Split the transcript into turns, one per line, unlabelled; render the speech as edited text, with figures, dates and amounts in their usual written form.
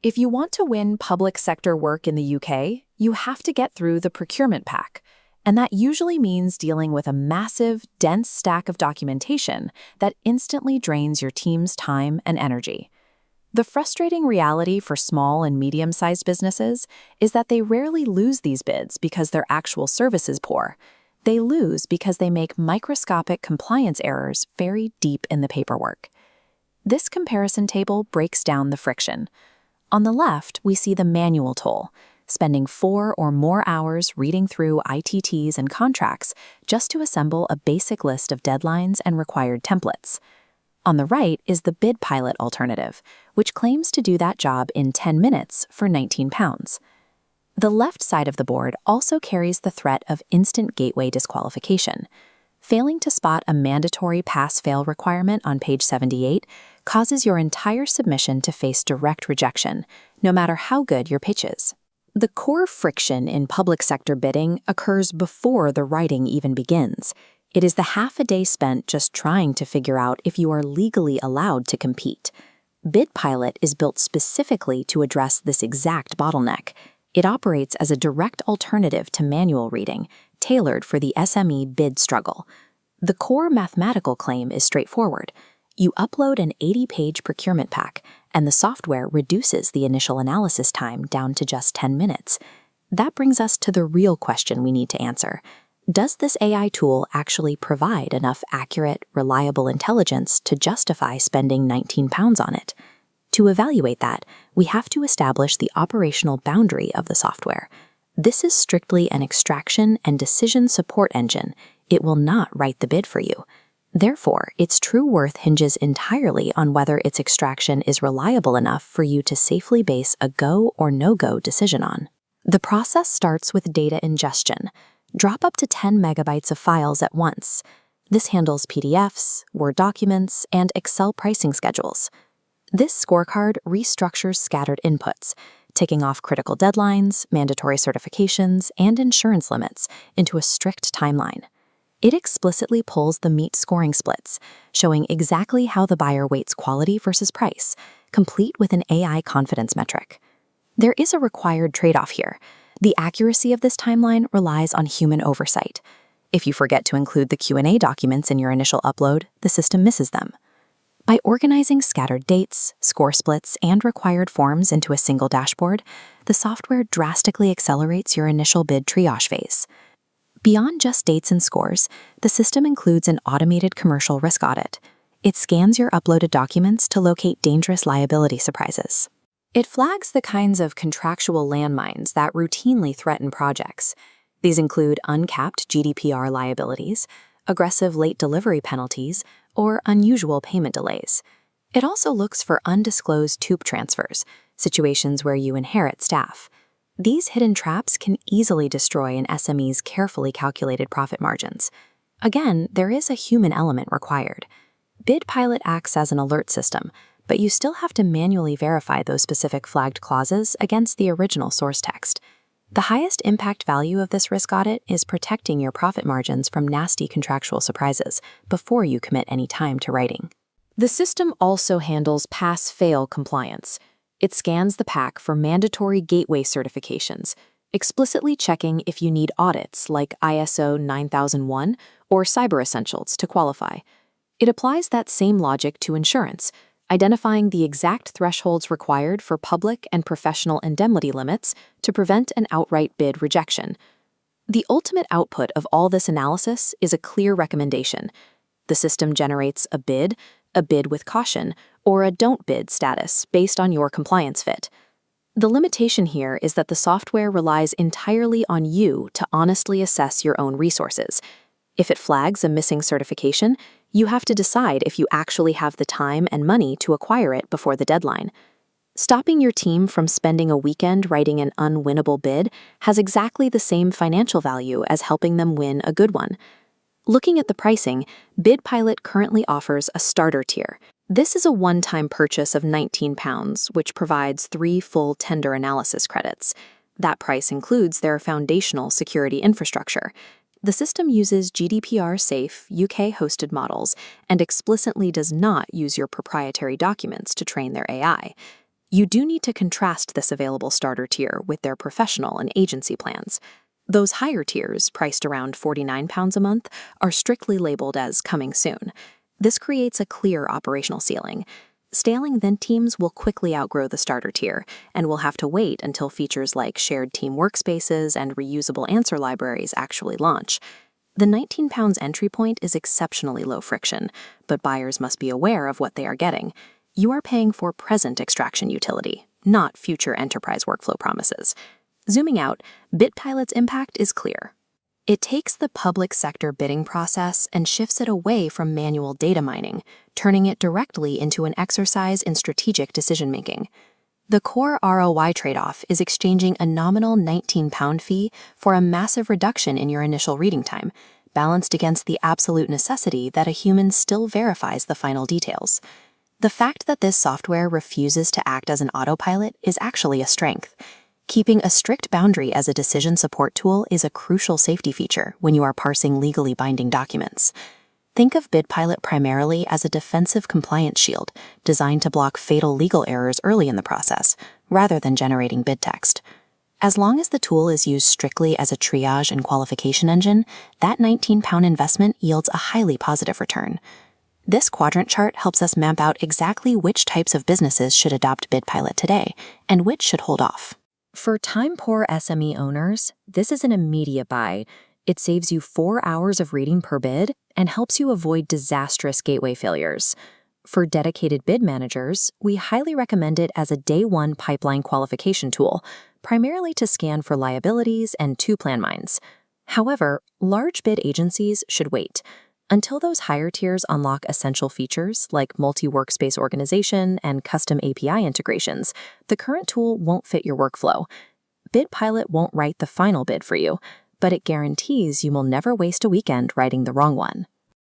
If you want to win public sector work in the UK, you have to get through the procurement pack. And that usually means dealing with a massive, dense stack of documentation that instantly drains your team's time and energy. The frustrating reality for small and medium-sized businesses is that they rarely lose these bids because their actual service is poor. They lose because they make microscopic compliance errors very deep in the paperwork. This comparison table breaks down the friction. On the left, we see the manual toll, spending 4 or more hours reading through ITTs and contracts just to assemble a basic list of deadlines and required templates. On the right is the BidPilot alternative, which claims to do that job in 10 minutes for £19. The left side of the board also carries the threat of instant gateway disqualification. Failing to spot a mandatory pass-fail requirement on page 78 causes your entire submission to face direct rejection, no matter how good your pitch is. The core friction in public sector bidding occurs before the writing even begins. It is the half a day spent just trying to figure out if you are legally allowed to compete. BidPilot is built specifically to address this exact bottleneck. It operates as a direct alternative to manual reading, tailored for the SME bid struggle. The core mathematical claim is straightforward. You upload an 80-page procurement pack, and the software reduces the initial analysis time down to just 10 minutes. That brings us to the real question we need to answer. Does this AI tool actually provide enough accurate, reliable intelligence to justify spending £19 on it? To evaluate that, we have to establish the operational boundary of the software. This is strictly an extraction and decision support engine. It will not write the bid for you. Therefore, its true worth hinges entirely on whether its extraction is reliable enough for you to safely base a go or no-go decision on. The process starts with data ingestion. Drop up to 10 megabytes of files at once. This handles PDFs, Word documents, and Excel pricing schedules. This scorecard restructures scattered inputs, ticking off critical deadlines, mandatory certifications, and insurance limits into a strict timeline. It explicitly pulls the meat scoring splits, showing exactly how the buyer weights quality versus price, complete with an AI confidence metric. There is a required trade-off here. The accuracy of this timeline relies on human oversight. If you forget to include the Q&A documents in your initial upload, the system misses them. By organizing scattered dates, score splits, and required forms into a single dashboard, the software drastically accelerates your initial bid triage phase. Beyond just dates and scores, the system includes an automated commercial risk audit. It scans your uploaded documents to locate dangerous liability surprises. It flags the kinds of contractual landmines that routinely threaten projects. These include uncapped GDPR liabilities, aggressive late delivery penalties, or unusual payment delays. It also looks for undisclosed tube transfers, situations where you inherit staff. These hidden traps can easily destroy an SME's carefully calculated profit margins. Again, there is a human element required. BidPilot acts as an alert system, but you still have to manually verify those specific flagged clauses against the original source text. The highest impact value of this risk audit is protecting your profit margins from nasty contractual surprises before you commit any time to writing. The system also handles pass-fail compliance. It scans the pack for mandatory gateway certifications, explicitly checking if you need audits like ISO 9001 or Cyber Essentials to qualify. It applies that same logic to insurance, identifying the exact thresholds required for public and professional indemnity limits to prevent an outright bid rejection. The ultimate output of all this analysis is a clear recommendation. The system generates a bid with caution, or a don't bid status based on your compliance fit. The limitation here is that the software relies entirely on you to honestly assess your own resources. If it flags a missing certification, you have to decide if you actually have the time and money to acquire it before the deadline. Stopping your team from spending a weekend writing an unwinnable bid has exactly the same financial value as helping them win a good one. Looking at the pricing, BidPilot currently offers a starter tier. This is a one-time purchase of £19, which provides 3 full tender analysis credits. That price includes their foundational security infrastructure. The system uses GDPR-safe, UK-hosted models and explicitly does not use your proprietary documents to train their AI. You do need to contrast this available starter tier with their professional and agency plans. Those higher tiers, priced around £49 a month, are strictly labeled as coming soon. This creates a clear operational ceiling. Scaling then teams will quickly outgrow the starter tier and will have to wait until features like shared team workspaces and reusable answer libraries actually launch. The £19 entry point is exceptionally low friction, but buyers must be aware of what they are getting. You are paying for present extraction utility, not future enterprise workflow promises. Zooming out, BidPilot's impact is clear. It takes the public sector bidding process and shifts it away from manual data mining, turning it directly into an exercise in strategic decision-making. The core ROI trade-off is exchanging a nominal £19 fee for a massive reduction in your initial reading time, balanced against the absolute necessity that a human still verifies the final details. The fact that this software refuses to act as an autopilot is actually a strength. Keeping a strict boundary as a decision support tool is a crucial safety feature when you are parsing legally binding documents. Think of BidPilot primarily as a defensive compliance shield designed to block fatal legal errors early in the process, rather than generating bid text. As long as the tool is used strictly as a triage and qualification engine, that £19 investment yields a highly positive return. This quadrant chart helps us map out exactly which types of businesses should adopt BidPilot today, and which should hold off. For time-poor SME owners, this is an immediate buy. It saves you 4 hours of reading per bid and helps you avoid disastrous gateway failures. For dedicated bid managers, we highly recommend it as a day-one pipeline qualification tool, primarily to scan for liabilities and two-plan mines. However, large bid agencies should wait. Until those higher tiers unlock essential features like multi-workspace organization and custom API integrations, the current tool won't fit your workflow. BidPilot won't write the final bid for you, but it guarantees you will never waste a weekend writing the wrong one.